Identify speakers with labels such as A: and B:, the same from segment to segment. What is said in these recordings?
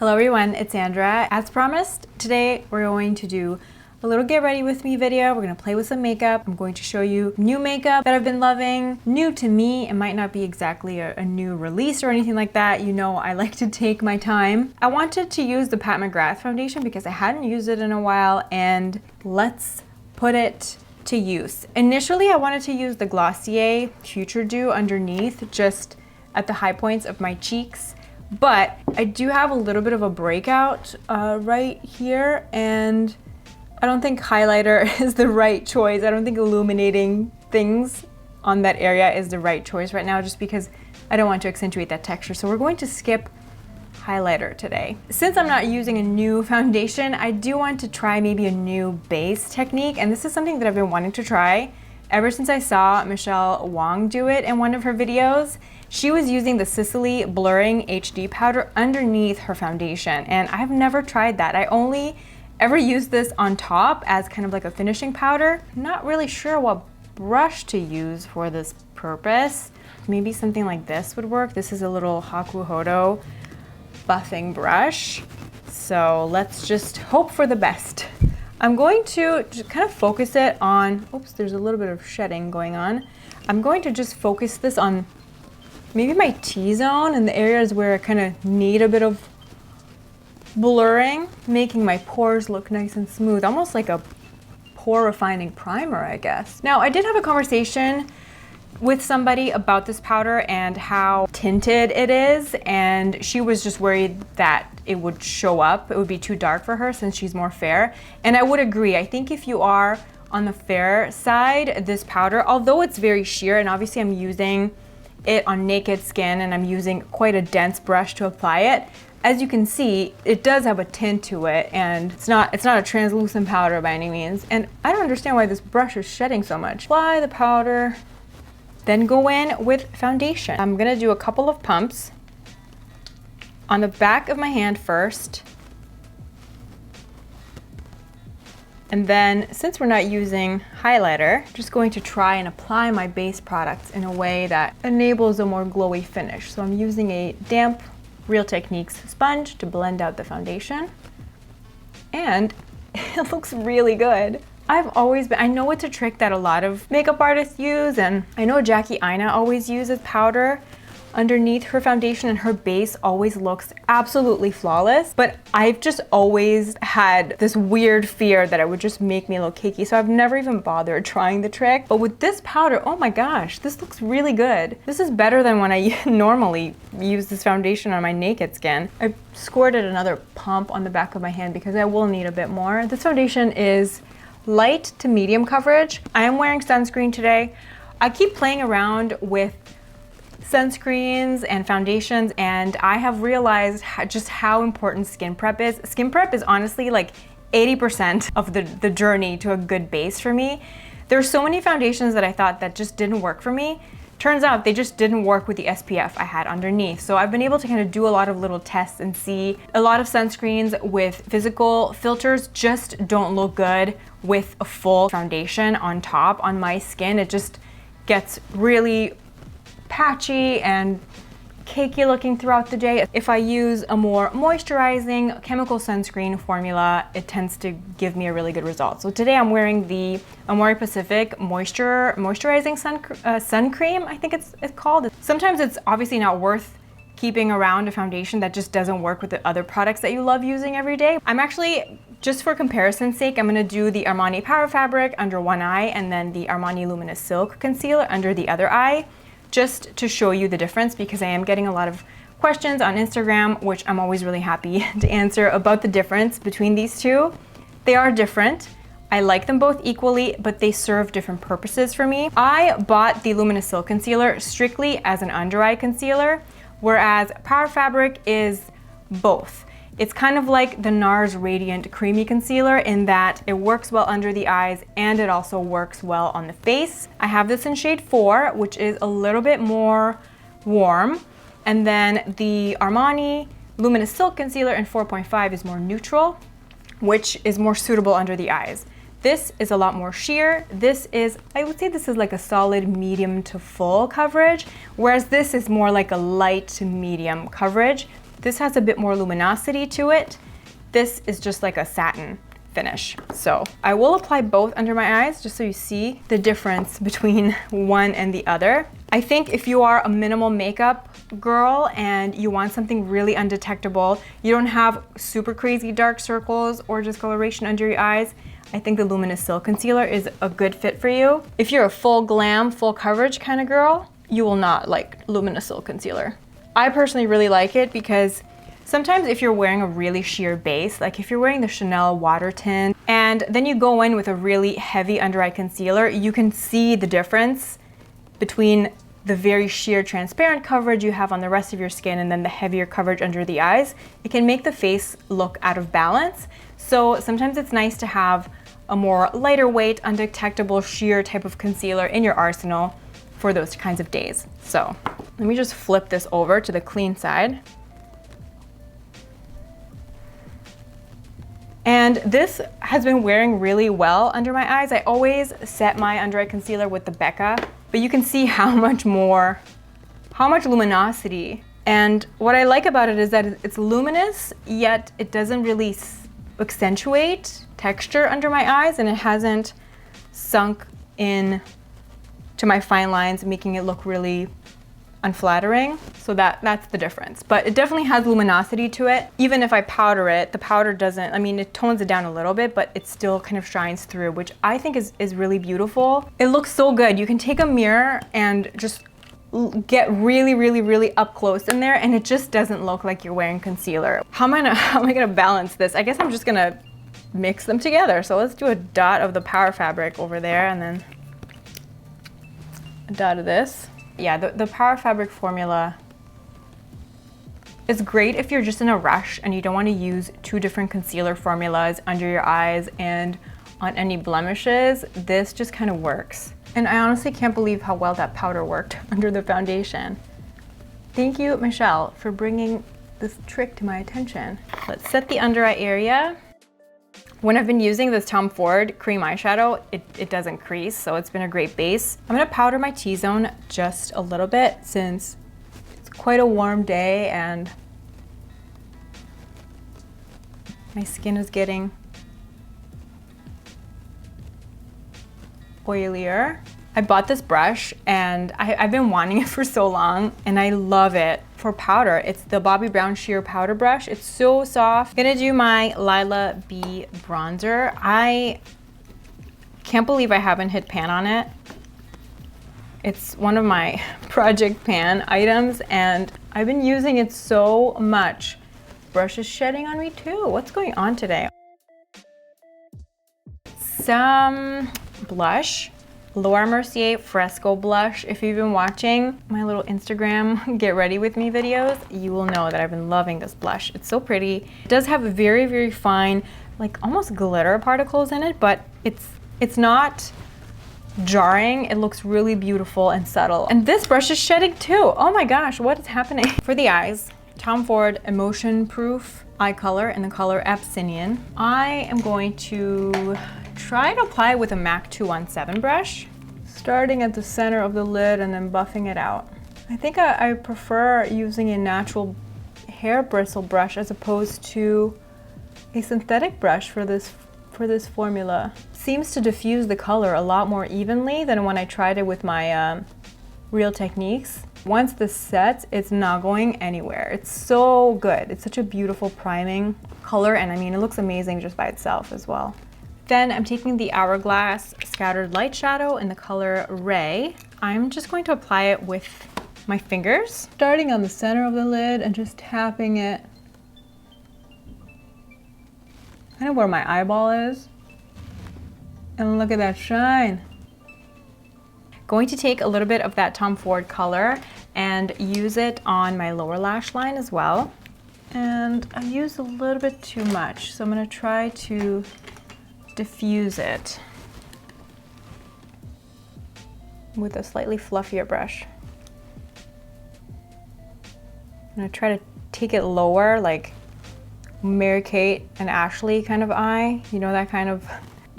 A: Hello everyone, it's Sandra. As promised, today we're going to do a little get ready with me video. We're gonna play with some makeup. I'm going to show you new makeup that I've been loving. New to me, it might not be exactly a new release or anything like that. You know, I like to take my time. I wanted to use the Pat McGrath foundation because I hadn't used it in a while, and let's put it to use. Initially, I wanted to use the Glossier Future Dew underneath, just at the high points of my cheeks. But I do have a little bit of a breakout right here, and I don't think highlighter is the right choice. I don't think illuminating things on that area is the right choice right now, just because I don't want to accentuate that texture. So we're going to skip highlighter today. Since I'm not using a new foundation, I do want to try maybe a new base technique, and this is something that I've been wanting to try ever since I saw Michele Wang do it in one of her videos. She was using the Sisley Blurring HD powder underneath her foundation, and I've never tried that. I only ever used this on top as kind of like a finishing powder. I'm not really sure what brush to use for this purpose. Maybe something like this would work. This is a little Hakuhodo buffing brush. So let's just hope for the best. I'm going to just kind of focus it on, oops, there's a little bit of shedding going on. I'm going to just focus this on maybe my T-zone and the areas where I kind of need a bit of blurring, making my pores look nice and smooth, almost like a pore refining primer, I guess. Now, I did have a conversation with somebody about this powder and how tinted it is, and she was just worried that it would show up. It would be too dark for her since she's more fair. And I would agree. I think if you are on the fair side, this powder, although it's very sheer, and obviously I'm using it on naked skin and I'm using quite a dense brush to apply it, as you can see, it does have a tint to it, and it's not a translucent powder by any means. And I don't understand why this brush is shedding so much. Apply the powder, then go in with foundation. I'm gonna do a couple of pumps on the back of my hand first. And then, since we're not using highlighter, I'm just going to try and apply my base products in a way that enables a more glowy finish. So I'm using a damp Real Techniques sponge to blend out the foundation. And it looks really good. I know it's a trick that a lot of makeup artists use, and I know Jackie Aina always uses powder underneath her foundation, and her base always looks absolutely flawless. But I've just always had this weird fear that it would just make me look cakey, so I've never even bothered trying the trick. But with this powder, oh my gosh, this looks really good. This is better than when I normally use this foundation on my naked skin. I squirted another pump on the back of my hand because I will need a bit more. This foundation is light to medium coverage. I am wearing sunscreen today. I keep playing around with sunscreens and foundations, and I have realized just how important skin prep is. Skin prep is honestly like 80% of the journey to a good base for me. There's so many foundations that I thought that just didn't work for me. Turns out they just didn't work with the SPF I had underneath. So I've been able to kind of do a lot of little tests and see a lot of sunscreens with physical filters just don't look good with a full foundation on top on my skin. It just gets really patchy and cakey looking throughout the day. If I use a more moisturizing chemical sunscreen formula, it tends to give me a really good result. So today I'm wearing the AmorePacific Moisturizing Sun Cream, I think it's called. Sometimes it's obviously not worth keeping around a foundation that just doesn't work with the other products that you love using every day. I'm actually, just for comparison's sake, I'm gonna do the Armani Power Fabric under one eye and then the Armani Luminous Silk Concealer under the other eye, just to show you the difference, because I am getting a lot of questions on Instagram, which I'm always really happy to answer, about the difference between these two. They are different. I like them both equally, but they serve different purposes for me. I bought the Luminous Silk Concealer strictly as an under eye concealer, whereas Power Fabric is both. It's kind of like the NARS Radiant Creamy Concealer in that it works well under the eyes and it also works well on the face. I have this in shade 4, which is a little bit more warm. And then the Armani Luminous Silk Concealer in 4.5 is more neutral, which is more suitable under the eyes. This is a lot more sheer. This is, I would say this is like a solid medium to full coverage, whereas this is more like a light to medium coverage. This has a bit more luminosity to it. This is just like a satin finish. So I will apply both under my eyes just so you see the difference between one and the other. I think if you are a minimal makeup girl and you want something really undetectable, you don't have super crazy dark circles or discoloration under your eyes, I think the Luminous Silk Concealer is a good fit for you. If you're a full glam, full coverage kind of girl, you will not like Luminous Silk Concealer. I personally really like it because sometimes if you're wearing a really sheer base, like if you're wearing the Chanel water tint and then you go in with a really heavy under eye concealer, you can see the difference between the very sheer transparent coverage you have on the rest of your skin and then the heavier coverage under the eyes. It can make the face look out of balance. So sometimes it's nice to have a more lighter weight, undetectable sheer type of concealer in your arsenal for those kinds of days. So let me just flip this over to the clean side. And this has been wearing really well under my eyes. I always set my under eye concealer with the Becca, but you can see how much luminosity. And what I like about it is that it's luminous, yet it doesn't really accentuate texture under my eyes, and it hasn't sunk in to my fine lines, making it look really unflattering. So that's the difference. But it definitely has luminosity to it. Even if I powder it, the powder doesn't, I mean, it tones it down a little bit, but it still kind of shines through, which I think is really beautiful. It looks so good. You can take a mirror and just get really, really, really up close in there, and it just doesn't look like you're wearing concealer. How am I gonna balance this? I guess I'm just gonna mix them together. So let's do a dot of the Power Fabric over there and then a dot of this. Yeah, the Power Fabric formula is great if you're just in a rush and you don't want to use two different concealer formulas under your eyes and on any blemishes. This just kind of works. And I honestly can't believe how well that powder worked under the foundation. Thank you, Michele, for bringing this trick to my attention. Let's set the under eye area. When I've been using this Tom Ford cream eyeshadow, it doesn't crease, so it's been a great base. I'm gonna powder my T-zone just a little bit since it's quite a warm day and my skin is getting oilier. I bought this brush and I've been wanting it for so long and I love it for powder. It's the Bobbi Brown Sheer Powder Brush. It's so soft. I'm gonna do my Lilah B Bronzer. I can't believe I haven't hit pan on it. It's one of my project pan items and I've been using it so much. Brush is shedding on me too. What's going on today? Some blush. Laura Mercier Fresco blush. If you've been watching my little Instagram get ready with me videos, you will know that I've been loving this blush. It's so pretty. It does have very, very fine, like almost glitter particles in it, but it's not jarring. It looks really beautiful and subtle. And this brush is shedding too. Oh my gosh, what is happening? For the eyes, Tom Ford Emotionproof eye color in the color Abyssinian. I am going to try to apply with a MAC 217 brush, starting at the center of the lid and then buffing it out. I think I prefer using a natural hair bristle brush as opposed to a synthetic brush for this formula. Seems to diffuse the color a lot more evenly than when I tried it with my Real Techniques. Once this sets, it's not going anywhere. It's so good. It's such a beautiful priming color, and I mean, it looks amazing just by itself as well. Then I'm taking the Hourglass Scattered Light Shadow in the color Ray. I'm just going to apply it with my fingers, starting on the center of the lid and just tapping it kind of where my eyeball is. And look at that shine. Going to take a little bit of that Tom Ford color and use it on my lower lash line as well. And I used a little bit too much, so I'm gonna try to diffuse it with a slightly fluffier brush. I'm gonna try to take it lower, like Mary-Kate and Ashley kind of eye. You know, that kind of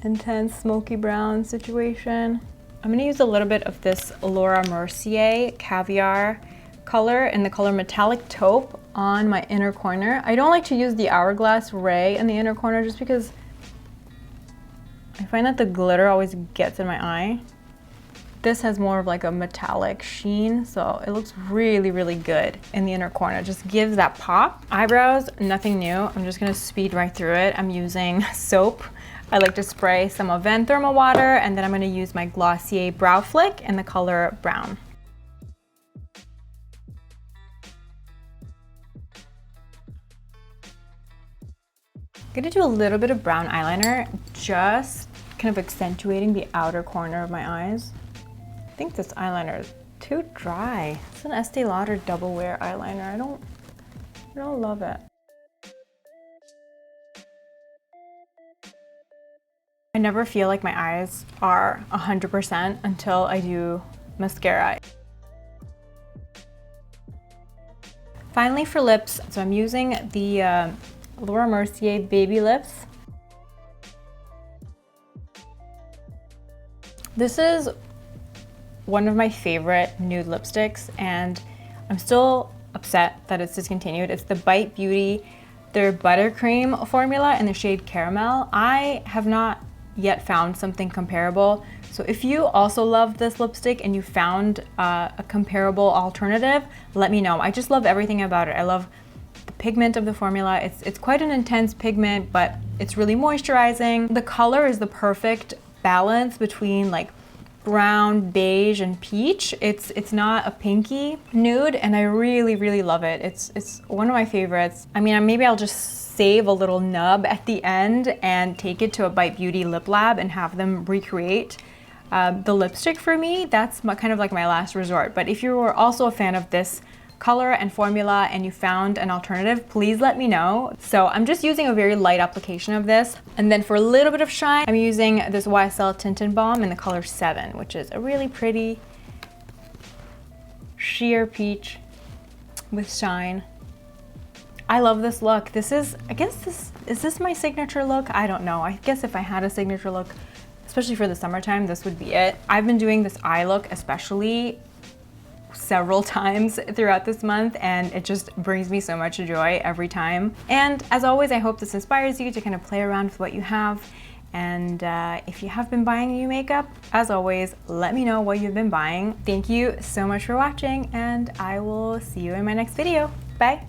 A: intense smoky brown situation. I'm gonna use a little bit of this Laura Mercier Caviar color in the color Metallic Taupe on my inner corner. I don't like to use the Hourglass Ray in the inner corner just because I find that the glitter always gets in my eye. This has more of like a metallic sheen, so it looks really, really good in the inner corner. It just gives that pop. Eyebrows, nothing new. I'm just gonna speed right through it. I'm using soap. I like to spray some of Van Thermal water, and then I'm gonna use my Glossier Brow Flick in the color Brown. I'm gonna do a little bit of brown eyeliner, just kind of accentuating the outer corner of my eyes. I think this eyeliner is too dry. It's an Estee Lauder Double Wear eyeliner. I don't love it. I never feel like my eyes are 100% until I do mascara. Finally for lips, so I'm using the Laura Mercier Baby Lips. This is one of my favorite nude lipsticks, and I'm still upset that it's discontinued. It's the Bite Beauty, their Buttercream formula in the shade Caramel. I have not yet found something comparable. So if you also love this lipstick and you found a comparable alternative, let me know. I just love everything about it. I love the pigment of the formula. It's quite an intense pigment, but it's really moisturizing. The color is the perfect balance between like brown, beige, and peach. It's not a pinky nude, and I really, really love it. It's one of my favorites. I mean, maybe I'll just save a little nub at the end and take it to a Bite Beauty Lip Lab and have them recreate the lipstick for me. That's kind of like my last resort. But if you were also a fan of this color and formula and you found an alternative, please let me know. So I'm just using a very light application of this. And then for a little bit of shine, I'm using this YSL Tint-in-Balm in the color 7, which is a really pretty sheer peach with shine. I love this look. This is, is this my signature look? I don't know. I guess if I had a signature look, especially for the summertime, this would be it. I've been doing this eye look especially several times throughout this month, and it just brings me so much joy every time. And as always, I hope this inspires you to kind of play around with what you have. And if you have been buying new makeup, as always, let me know what you've been buying. Thank you so much for watching, and I will see you in my next video. Bye.